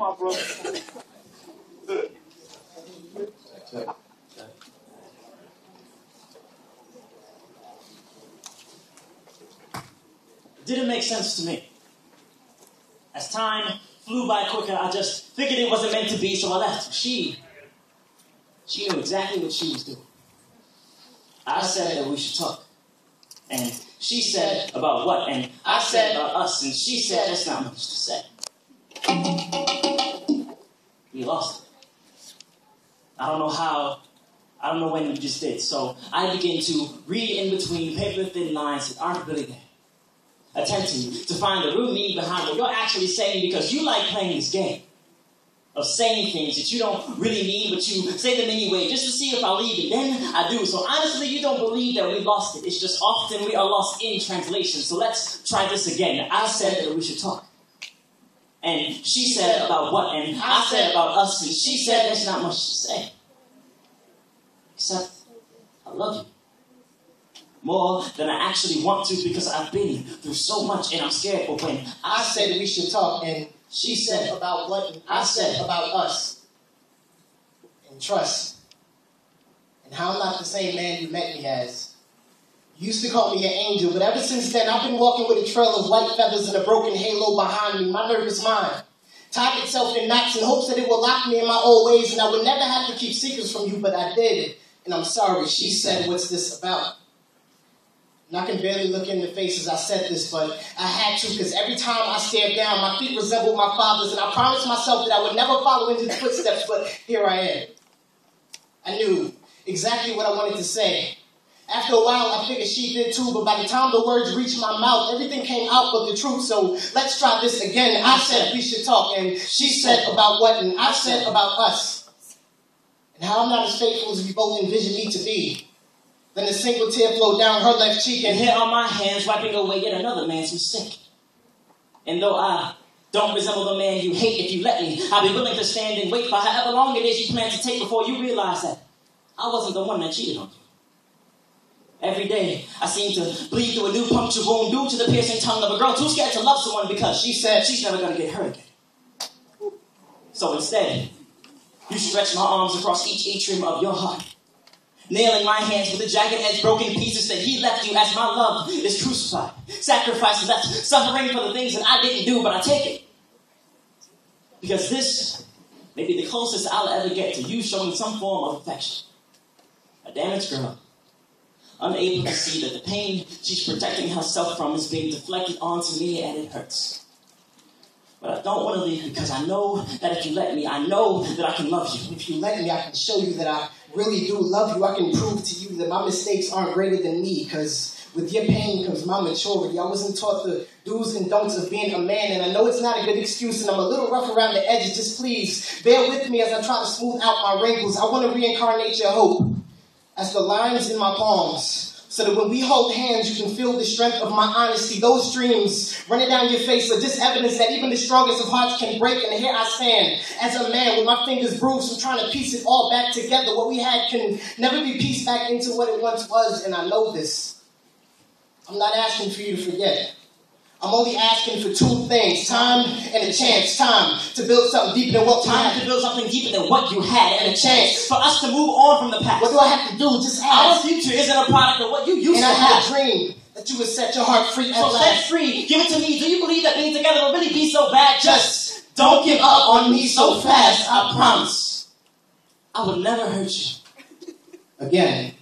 my brother. It didn't make sense to me. As time flew by quicker, I just figured it wasn't meant to be, so I left. She knew exactly what she was doing. I said that we should talk. And she said about what? And I said about us. And she said that's not much to say. We lost it. I don't know how. I don't know when we just did. So I began to read in between paper-thin lines that aren't really there. Attempting to find the root meaning behind what you're actually saying, because you like playing this game of saying things that you don't really mean, but you say them anyway just to see if I leave, and then I do. So honestly, you don't believe that we lost it. It's just often we are lost in translation. So let's try this again. I said that we should talk. And she said about what? And I said about us. And she said there's not much to say. Except, I love you. More than I actually want to, because I've been through so much and I'm scared. But when I said we should talk, and she said about what, and I said about us, and trust, and how I'm not the same man you met me as. You used to call me an angel, but ever since then I've been walking with a trail of white feathers and a broken halo behind me. My nervous mind tied itself in knots in hopes that it would lock me in my old ways, and I would never have to keep secrets from you, but I did. And I'm sorry. She said, what's this about? And I can barely look in the face as I said this, but I had to, because every time I stared down, my feet resembled my father's, and I promised myself that I would never follow in his footsteps, but here I am. I knew exactly what I wanted to say. After a while, I figured she did too, but by the time the words reached my mouth, everything came out but the truth, so let's try this again. I said we should talk, and she said about what, and I said about us. And how I'm not as faithful as we both envisioned me to be. Then a single tear flowed down her left cheek, and here are my hands wiping away yet another man's mistake. And though I don't resemble the man you hate, if you let me, I'll be willing to stand and wait for however long it is you plan to take before you realize that I wasn't the one that cheated on you. Every day, I seem to bleed through a new puncture wound due to the piercing tongue of a girl too scared to love someone because she said she's never going to get hurt again. So instead, you stretch my arms across each atrium of your heart, nailing my hands with the jagged edge broken pieces that he left you as my love is crucified. Sacrifice left, suffering for the things that I didn't do, but I take it. Because this may be the closest I'll ever get to you showing some form of affection. A damaged girl, unable to see that the pain she's protecting herself from is being deflected onto me, and it hurts. But I don't want to leave because I know that if you let me, I know that I can love you. If you let me, I can show you that I really do love you. I can prove to you that my mistakes aren't greater than me, because with your pain comes my maturity. I wasn't taught the do's and don'ts of being a man, and I know it's not a good excuse, and I'm a little rough around the edges. Just please bear with me as I try to smooth out my wrinkles. I want to reincarnate your hope as the lines in my palms, so that when we hold hands, you can feel the strength of my honesty. Those streams running down your face are just evidence that even the strongest of hearts can break. And here I stand as a man with my fingers bruised from trying to piece it all back together. What we had can never be pieced back into what it once was, and I know this. I'm not asking for you to forget. I'm only asking for two things: time and a chance. Time to build something deeper than what we had. Time to build something deeper than what you had, and a chance for us to move on from the past. What do I have to do? Just ask. Our future isn't a product of what you used to have. And I had a dream that you would set your heart free at last. So set free. Give it to me. Do you believe that being together will really be so bad? Just don't give up on me so fast. I promise I would never hurt you again.